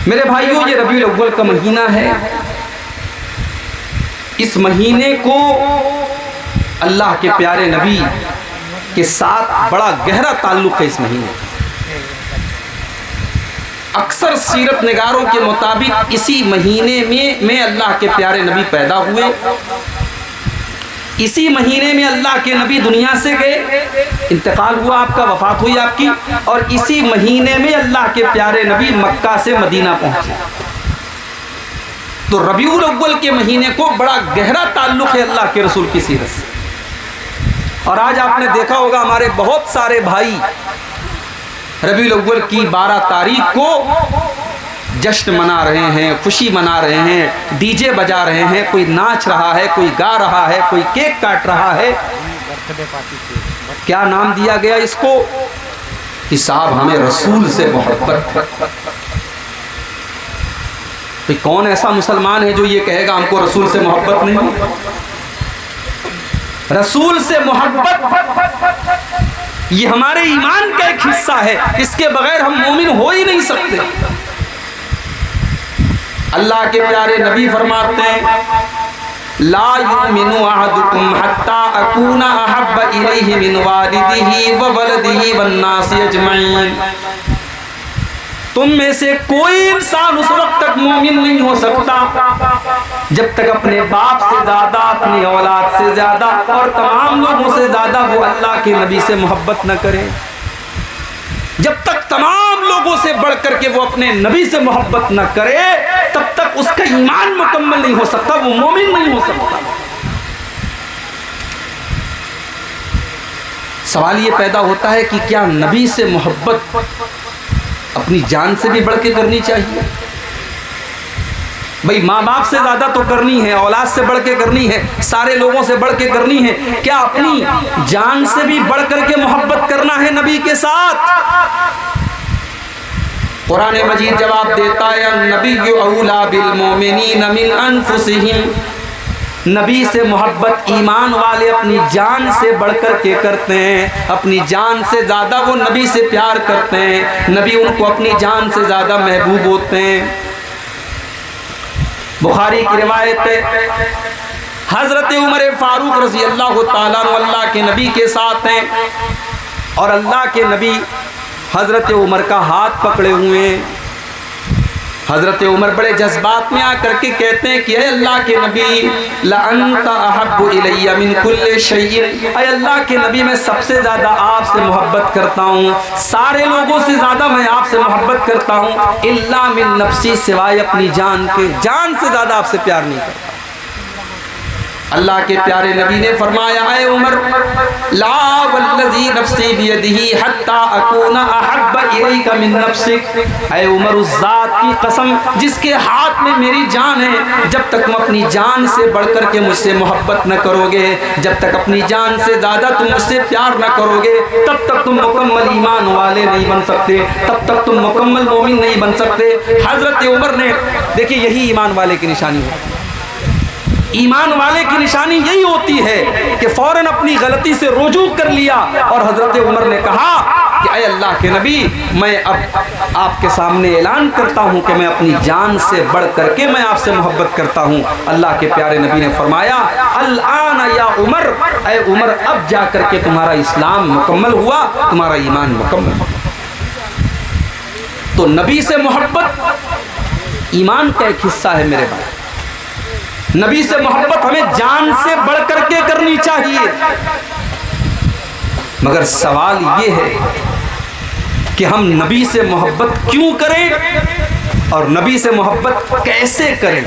मेरे भाइयों, ये रबीउल अव्वल का महीना है। इस महीने को अल्लाह के प्यारे नबी के साथ बड़ा गहरा ताल्लुक़ है। इस महीने अक्सर सीरत निगारों के मुताबिक इसी महीने में अल्लाह के प्यारे नबी पैदा हुए, इसी महीने में अल्लाह के नबी दुनिया से गए, इंतकाल हुआ आपका, वफात हुई आपकी, और इसी महीने में अल्लाह के प्यारे नबी मक्का से मदीना पहुंचे। तो रबीउल अव्वल के महीने को बड़ा गहरा ताल्लुक़ है अल्लाह के रसूल की सीरत से। और आज आपने देखा होगा हमारे बहुत सारे भाई रबीउल अव्वल की 12 तारीख को जश्न मना रहे हैं, खुशी मना रहे हैं, डीजे बजा रहे हैं, कोई नाच रहा है, कोई गा रहा है, कोई केक काट रहा है। क्या नाम दिया गया इसको कि साहब हमें रसूल से मोहब्बत है। तो कौन ऐसा मुसलमान है जो ये कहेगा हमको रसूल से मोहब्बत नहीं? रसूल से मोहब्बत ये हमारे ईमान का एक हिस्सा है, इसके बगैर हम मोमिन हो ही नहीं सकते। अल्लाह के प्यारे नबी फरमाते हैं, ला युमिनु अहदुकुम हत्ता अकूना अहब्ब इलैहि मिन वालिदिही व वलदिही वन नासि अजमईन। तुम में से कोई इंसान उस वक्त तक मोमिन नहीं हो सकता जब तक अपने बाप से ज्यादा, अपनी औलाद से ज्यादा और तमाम लोगों से ज्यादा वो अल्लाह के नबी से मोहब्बत न करे। जब तक तमाम लोगों से बढ़ करके वो अपने नबी से मोहब्बत न करे, तब तक उसका ईमान मुकम्मल नहीं हो सकता, वो मोमिन नहीं हो सकता। सवाल ये पैदा होता है कि क्या नबी से मोहब्बत अपनी जान से भी बढ़ के करनी चाहिए? भाई माँ बाप से ज्यादा तो करनी है, औलाद से बढ़ के करनी है, सारे लोगों से बढ़ के करनी है। क्या अपनी जान से भी बढ़ करके मोहब्बत करना है नबी के साथ? कुरान मजीद जवाब देता है, नबी औला बिल मोमिनीन मिन अनफुसिहिम। नबी से मोहब्बत ईमान वाले अपनी जान से बढ़कर के करते हैं, अपनी जान से ज़्यादा वो नबी से प्यार करते हैं, नबी उनको अपनी जान से ज़्यादा महबूब होते हैं। बुखारी की रिवायत है, हज़रत उमर फारूक रज़ी अल्लाह ताला अन्हु अल्लाह के नबी के साथ हैं और अल्लाह के नबी हज़रत उमर का हाथ पकड़े हुए हैं। हज़रत उमर बड़े जज्बात में आकर के कहते हैं कि अल्लाह के नबी ला अंता अहब्बु इलैया मिन कुल्li शैइन। अल्लाह के नबी मैं सबसे ज़्यादा आपसे मोहब्बत करता हूँ, सारे लोगों से ज़्यादा मैं आपसे मोहब्बत करता हूँ, इल्ला मिन नफ्सी, सिवाय अपनी जान के, जान से ज़्यादा आपसे प्यार नहीं करता। अल्लाह के प्यारे नबी ने फरमाया, ऐ उमर ला वल्लज़ी नफ्सी बियदिही हत्ता अकूना अहब्ब इलैका मिन नफ्सिक। ऐ उमर उस ज़ात की कसम जिसके हाथ में मेरी जान है, जब तक तुम अपनी जान से बढ़कर के मुझसे मोहब्बत न करोगे, जब तक अपनी जान से ज़्यादा तुम मुझसे प्यार न करोगे, तब तक तुम मुकम्मल ईमान वाले नहीं बन सकते, तब तक तुम मुकम्मल मोमिन नहीं बन सकते। हज़रत उमर ने, देखिए यही ईमान वाले की निशानी है। ईमान वाले की निशानी यही होती है कि फौरन अपनी गलती से रुजू कर लिया और हज़रत उमर ने कहा कि ऐ अल्लाह के नबी, मैं अब आपके सामने ऐलान करता हूँ कि मैं अपनी जान से बढ़ करके मैं आपसे मोहब्बत करता हूँ। अल्लाह के प्यारे नबी ने फरमाया, अल आना या उमर, ऐ उमर अब जा करके तुम्हारा इस्लाम मुकम्मल हुआ, तुम्हारा ईमान मुकम्मल हुआ। तो नबी से मोहब्बत ईमान का एक हिस्सा है मेरे भाई। नबी से मोहब्बत हमें जान से बढ़ करके करनी चाहिए। मगर सवाल ये है कि हम नबी से मोहब्बत क्यों करें और नबी से मोहब्बत कैसे करें?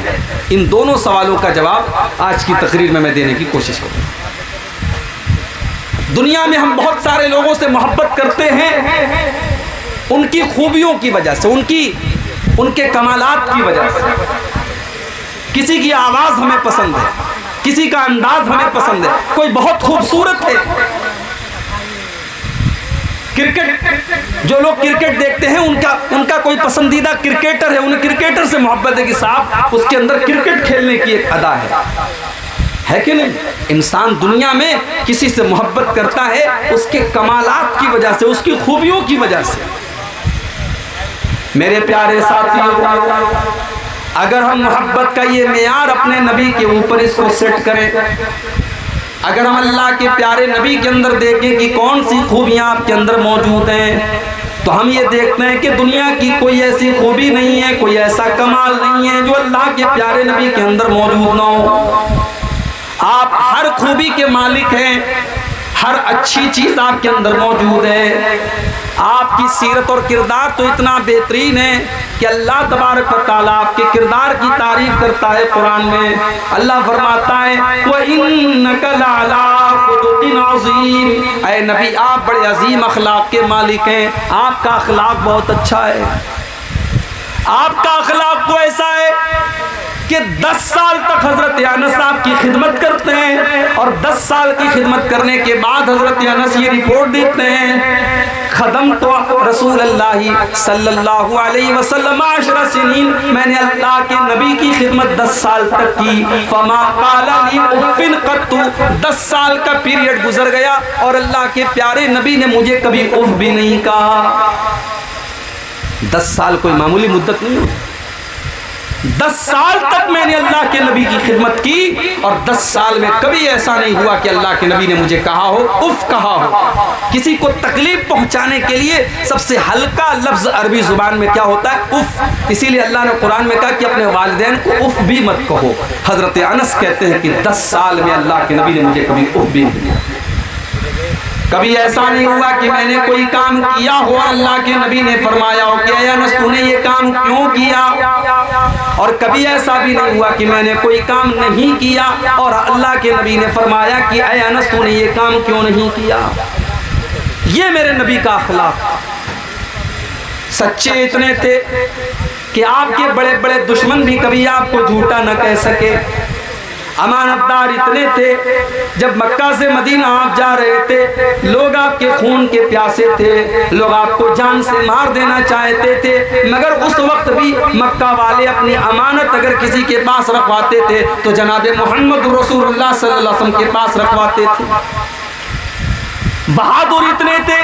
इन दोनों सवालों का जवाब आज की तकरीर में मैं देने की कोशिश करूँगा। दुनिया में हम बहुत सारे लोगों से मोहब्बत करते हैं उनकी खूबियों की वजह से, उनके कमालात की वजह से। किसी की आवाज़ हमें पसंद है, किसी का अंदाज हमें पसंद है, कोई बहुत खूबसूरत है। क्रिकेट, जो लोग क्रिकेट देखते हैं उनका कोई पसंदीदा क्रिकेटर है, उन्हें क्रिकेटर से मोहब्बत है कि साहब उसके अंदर क्रिकेट खेलने की एक अदा है कि नहीं? इंसान दुनिया में किसी से मोहब्बत करता है उसके कमालात की वजह से, उसकी खूबियों की वजह से। मेरे प्यारे साथियों, अगर हम मोहब्बत का ये मेयार अपने नबी के ऊपर इसको सेट करें, अगर हम अल्लाह के प्यारे नबी के अंदर देखें कि कौन सी खूबियाँ आपके अंदर मौजूद हैं, तो हम ये देखते हैं कि दुनिया की कोई ऐसी खूबी नहीं है, कोई ऐसा कमाल नहीं है जो अल्लाह के प्यारे नबी के अंदर मौजूद ना हो। आप हर खूबी के मालिक हैं, हर अच्छी चीज़ आपके अंदर मौजूद है। आपकी सीरत और किरदार तो इतना बेहतरीन है कि अल्लाह तबारक व तआला आपके किरदार की तारीफ करता है। कुरान में अल्लाह फरमाता है व इन्नका लअला खुलुकिन अज़ीम, ऐ नबी आप बड़े अजीम अखलाक के मालिक हैं, आपका अखलाक बहुत अच्छा है। आपका अखलाक तो ऐसा है कि 10 साल तक हजरत अनस साहब की खिदमत करते हैं और 10 साल की खिदमत करने के बाद हजरत अनस ये रिपोर्ट देते हैं खदम तो रसूल अल्लाह सल्लल्लाहु अलैहि वसल्लम 10 सिनीन, मैंने अल्लाह के नबी की खिदमत 10 साल तक की। फमा क़ाला ली उफ़्फ़िन क़त्तु, 10 साल का पीरियड गुजर गया और अल्लाह के प्यारे नबी ने मुझे कभी उफ़ भी नहीं कहा। 10 साल कोई मामूली मुद्दत नहीं होती। 10 साल तक मैंने अल्लाह के नबी की खिदमत की और 10 साल में कभी ऐसा नहीं हुआ कि अल्लाह के नबी ने मुझे कहा हो, उफ कहा हो। किसी को तकलीफ पहुंचाने के लिए सबसे हल्का लफ्ज अरबी जुबान में क्या होता है? उफ। इसीलिए अल्लाह ने कुरान में कहा कि अपने वालिदैन को उफ भी मत कहो। हजरत अनस कहते हैं कि 10 साल में अल्लाह के नबी ने मुझे कभी उफ भी नहीं दिया। कभी ऐसा नहीं हुआ कि मैंने कोई काम किया हो, अल्लाह के नबी ने फरमाया हो कि अनस तूने ये काम क्यों किया, और कभी ऐसा भी नहीं हुआ कि मैंने कोई काम नहीं किया और अल्लाह के नबी ने फरमाया कि अनस तूने ये काम क्यों नहीं किया। ये मेरे नबी का अखलाक। सच्चे इतने थे कि आपके बड़े बड़े दुश्मन भी कभी आपको झूठा न कह सके। अमानतदार इतने थे, जब मक्का से मदीना आप जा रहे थे, लोग आपके खून के प्यासे थे, लोग आपको जान से मार देना चाहते थे, मगर उस वक्त भी मक्का वाले अपनी अमानत अगर किसी के पास रखवाते थे तो जनाब मोहम्मद रसूलुल्लाह सल्लल्लाहु अलैहि वसल्लम के पास रखवाते थे। बहादुर इतने थे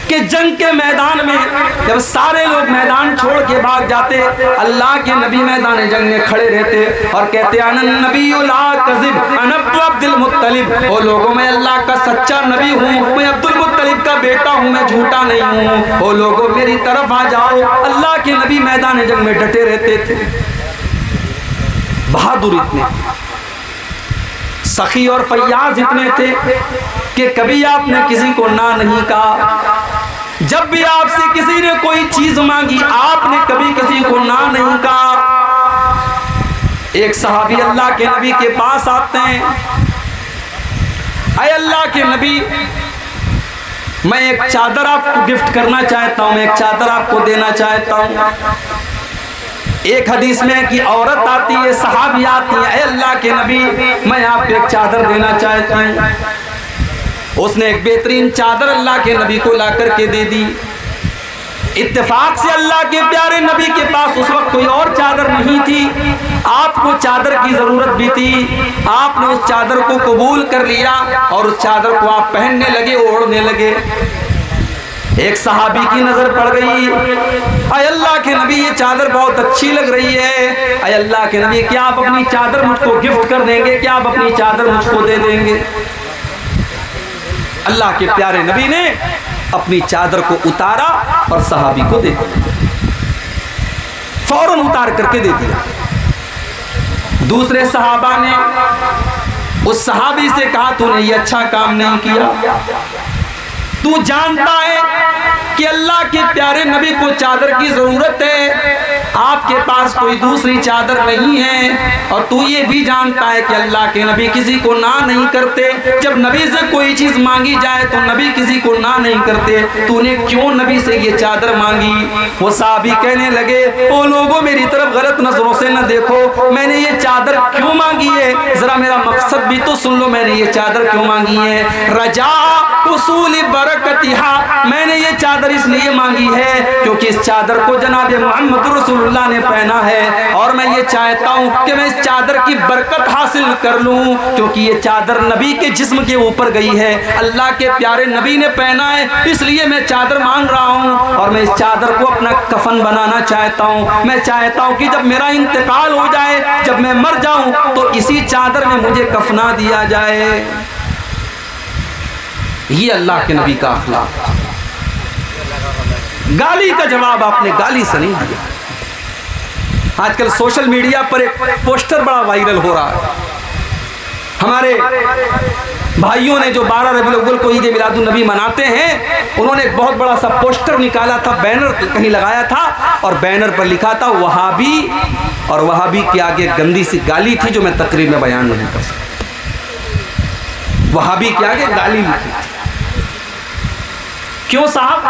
कि जंग के मैदान में जब सारे लोग मैदान छोड़ के भाग जाते, अल्लाह के नबी मैदान जंग में खड़े रहते और कहते अनन नबी ला कज़िब अना अब्दुल मुत्तलिब, ओ लोगों मैं अल्लाह का सच्चा नबी हूँ, मैं अब्दुल मुत्तलिब का बेटा हूँ, मैं झूठा नहीं हूँ, ओ लोगों मेरी तरफ आ जाओ। अल्लाह के नबी मैदान जंग में डटे रहते थे। बहादुर इतने, सखी और फैयाज इतने थे कि कभी आपने किसी को ना नहीं कहा। जब भी आपसे किसी ने कोई चीज मांगी आपने कभी किसी को ना नहीं कहा। एक सहाबी अल्लाह के नबी के पास आते हैं, अय अल्लाह के नबी मैं एक चादर आपको गिफ्ट करना चाहता हूँ, मैं एक चादर आपको देना चाहता हूँ। एक हदीस में कि औरत आती है, सहाबी आती है, अल्लाह के नबी मैं आपको एक चादर देना चाहती हूँ। उसने एक बेहतरीन चादर अल्लाह के नबी को ला करके दे दी। इत्तेफाक से अल्लाह के प्यारे नबी के पास उस वक्त कोई और चादर नहीं थी, आपको चादर की जरूरत भी थी। आपने उस चादर को कबूल कर लिया और उस चादर को आप पहनने लगे, ओढ़ने लगे। एक सहाबी की नजर पड़ गई, अय अल्लाह के नबी ये चादर बहुत अच्छी लग रही है, अय अल्लाह के नबी क्या आप अपनी चादर मुझको गिफ्ट कर देंगे, क्या आप अपनी चादर मुझको दे देंगे। अल्लाह के प्यारे नबी ने अपनी चादर को उतारा और सहाबी को दे दिया, फौरन उतार करके दे दिया। दूसरे सहाबा ने उस सहाबी से कहा तूने ये अच्छा काम नहीं किया, तू जानता है कि अल्लाह के प्यारे नबी को चादर की जरूरत है, आपके पास कोई दूसरी चादर नहीं है, और तू ये भी जानता है कि अल्लाह के नबी किसी को ना नहीं करते। जब नबी से कोई चीज मांगी जाए तो नबी किसी को ना नहीं करते, तूने क्यों नबी से ये चादर मांगी। वो साहबी कहने लगे ओ लोगों मेरी तरफ गलत नजरों से न देखो, मैंने ये चादर क्यों मांगी है, जरा मेरा मकसद भी तो सुन लो, मैंने ये चादर क्यों मांगी है। रजा उसूल बरकतिहा, मैंने ये चादर इसलिए मांगी है क्योंकि इस चादर को जनाब मोहम्मद रसूलुल्लाह रसूलुल्लाह ने पहना है और मैं ये चाहता हूँ कि मैं इस चादर की बरकत हासिल कर लूँ, क्योंकि ये चादर नबी के जिस्म के ऊपर गई है, अल्लाह के प्यारे नबी ने पहना है, इसलिए मैं चादर मांग रहा हूँ और मैं इस चादर को अपना कफन बनाना चाहता हूँ। मैं चाहता हूँ कि जब मेरा इंतकाल हो जाए, जब मैं मर जाऊँ, तो इसी चादर में मुझे कफना दिया जाए। ये अल्लाह के नबी का अखलाक। गाली का जवाब आपने गाली से नहीं दिया। आजकल सोशल मीडिया पर एक पोस्टर बड़ा वायरल हो रहा है। हमारे भाइयों ने जो 12 रबीउल अव्वल को ईद मिलादुन नबी मनाते हैं, उन्होंने एक बहुत बड़ा सा पोस्टर निकाला था, बैनर कहीं लगाया था और बैनर पर लिखा था वहाबी, और वहाबी के आगे गंदी सी गाली थी जो मैं तकरीर में बयान नहीं कर सकता। वहाबी के आगे गाली लिखी थी। क्यों साहब?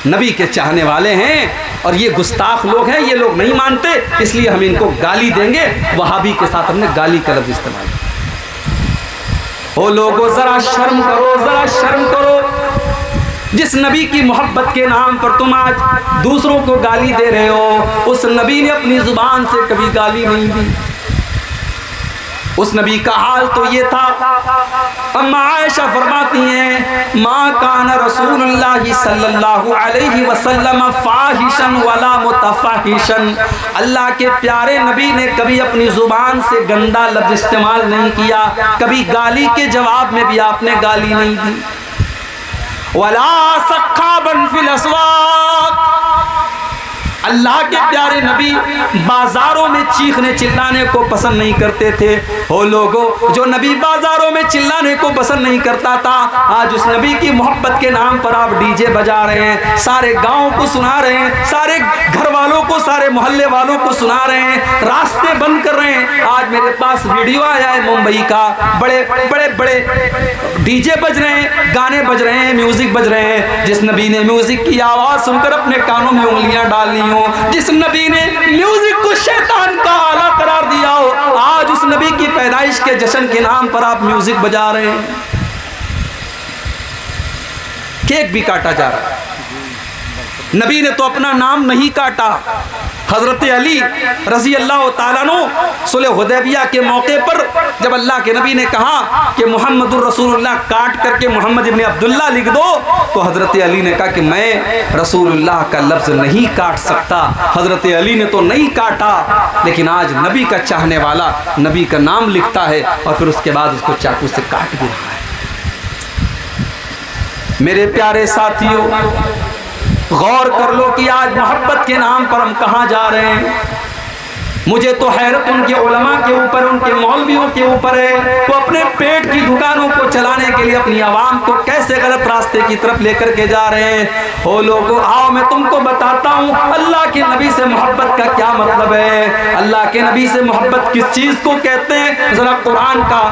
नबी के चाहने वाले हैं और ये गुस्ताख लोग हैं, ये लोग नहीं मानते, इसलिए हम इनको गाली देंगे। वहाबी के साथ हमने गाली का लफ्ज़ इस्तेमाल किया। ओ लोगों, जरा शर्म करो, जरा शर्म करो। जिस नबी की मोहब्बत के नाम पर तुम आज दूसरों को गाली दे रहे हो, उस नबी ने अपनी जुबान से कभी गाली नहीं दी। उस नबी का हाल तो ये था। अम्मा आयशा फरमाती हैं, मा कान रसूलुल्लाह सल्लल्लाहु अलैहि वसल्लम फाहिशन वला मुतफाहिशन। अल्लाह के प्यारे नबी ने कभी अपनी जुबान से गंदा लफ्ज़ इस्तेमाल नहीं किया, कभी गाली के जवाब में भी आपने गाली नहीं दी। वला सख्खाबन फिल अस्वाक। अल्लाह के प्यारे नबी बाजारों में चीखने चिल्लाने को पसंद नहीं करते थे। हो लोगों, जो नबी बाजारों में चिल्लाने को पसंद नहीं करता था, आज उस नबी की मोहब्बत के नाम पर आप डीजे बजा रहे हैं, सारे गांव को सुना रहे हैं, सारे घर वालों को, सारे मोहल्ले वालों को सुना रहे हैं, रास्ते बंद कर रहे हैं। आज मेरे पास वीडियो आया है मुंबई का, बड़े बड़े बड़े डीजे बज रहे हैं, गाने बज रहे हैं, म्यूजिक बज रहे हैं। जिस नबी ने म्यूजिक की आवाज सुनकर अपने कानों में उंगलियां डाल ली हो, जिस नबी ने म्यूजिक को शैतान का आला करार दिया हो, आज उस नबी की पैदाइश के जश्न के नाम पर आप म्यूजिक बजा रहे हैं। केक भी काटा जा रहा है। नबी ने तो अपना नाम नहीं काटा। हजरत अली रजी अल्लाह ताला अन्हु सुलह हुदैबिया के मौके पर जब अल्लाह के नबी ने कहा कि मुहम्मदुर रसूलुल्लाह काट करके मोहम्मद इब्न अब्दुल्ला लिख दो, तो हजरत अली ने कहा कि मैं रसूलुल्लाह का लफ्ज़ नहीं काट सकता। हजरत अली ने तो नहीं काटा, लेकिन आज नबी का चाहने वाला नबी का नाम लिखता है और फिर उसके बाद उसको चाकू से काट भी रहा है। मेरे प्यारे साथियों, गौर कर लो कि आज मोहब्बत के नाम पर हम कहाँ जा रहे हैं। मुझे तो हैरत उनके उलमा के ऊपर, उनके मौलवियों के ऊपर है। वो अपने पेट की दुकानों को चलाने के लिए अपनी आवाम को कैसे गलत रास्ते की तरफ लेकर के जा रहे हैं। हो लोगों, आओ मैं तुमको बताता हूँ अल्लाह के नबी से मोहब्बत का क्या मतलब है। अल्लाह के नबी से मोहब्बत किस चीज़ को कहते हैं। ज़रा कुरान का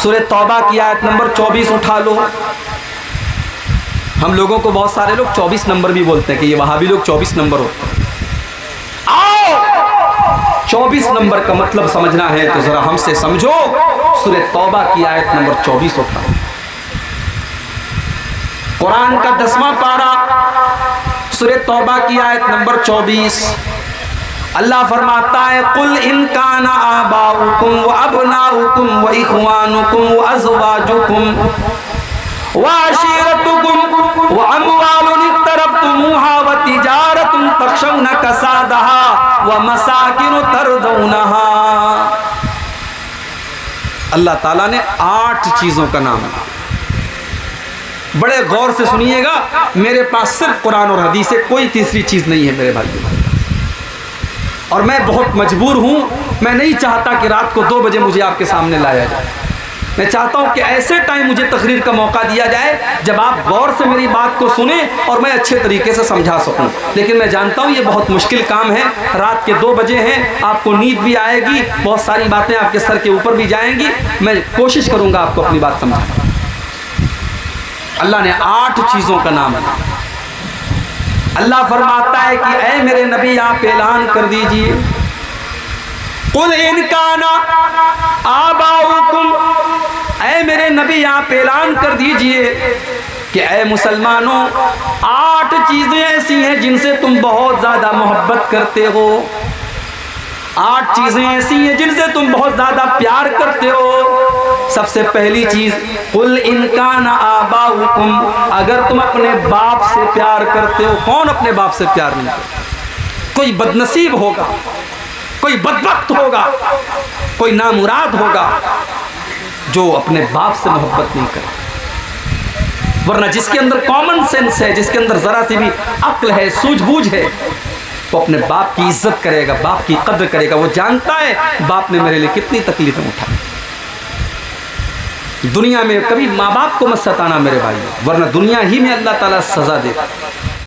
सूरह तौबा की आयत नंबर 24 उठा लो। हम लोगों को बहुत सारे लोग 24 नंबर भी बोलते हैं कि ये वहाबी लोग 24 नंबर होते हैं। आओ 24 नंबर का मतलब समझना है तो जरा हमसे समझो। सूरह तौबा की आयत नंबर 24 उठाओ। कुरान का 10वां पारा, सूरह तौबा की आयत नंबर 24। अल्लाह फरमाता है, कुल इन काना आबाउकुम व अबनाउकुम व इख्वानुकुम व अज़वाजुकुम वाशिरतुकुम व अमवालुन इक़्तरफ़्तुमूहा व तिजारतुन तख़शौना कसादहा व मसाकिन तरदौनहा। अल्लाह ताला ने 8 चीज़ों का नाम लिया। बड़े गौर से सुनिएगा, मेरे पास सिर्फ कुरान और हदीस है, कोई तीसरी चीज़ नहीं है मेरे भाइयों। और मैं बहुत मजबूर हूँ, मैं नहीं चाहता कि रात को 2 बजे मुझे आपके सामने लाया जाए। मैं चाहता हूं कि ऐसे टाइम मुझे तकरीर का मौका दिया जाए जब आप गौर से मेरी बात को सुने और मैं अच्छे तरीके से समझा सकूं। लेकिन मैं जानता हूं ये बहुत मुश्किल काम है। रात के 2 बजे हैं, आपको नींद भी आएगी, बहुत सारी बातें आपके सर के ऊपर भी जाएंगी। मैं कोशिश करूंगा आपको अपनी बात समझाने। अल्लाह ने 8 चीज़ों का नाम है। अल्लाह फरमाता है कि ऐ मेरे नबी, आप ऐलान कर दीजिए, कुल इन काना आबाउकुम, ऐ मेरे नबी आप ऐलान कर दीजिए कि ऐ मुसलमानों, 8 चीजें ऐसी हैं जिनसे तुम बहुत ज्यादा मोहब्बत करते हो, 8 चीजें ऐसी हैं जिनसे तुम बहुत ज्यादा प्यार करते हो। सबसे पहली चीज, कुल इनकान आबाउकुम, अगर तुम अपने बाप से प्यार करते हो। कौन अपने बाप से प्यार नहीं करता? कोई बदनसीब होगा, कोई बदबख्त होगा, कोई नामुराद होगा जो अपने बाप से मोहब्बत नहीं करे। वरना जिसके अंदर कॉमन सेंस है, जिसके अंदर जरा सी भी अक्ल है, सूझबूझ है, वो अपने बाप की इज्जत करेगा, बाप की कद्र करेगा। वो जानता है बाप ने मेरे लिए कितनी तकलीफें उठाई। दुनिया में कभी माँ बाप को मत सताना मेरे भाई, वरना दुनिया ही में अल्लाह ताला सजा देता।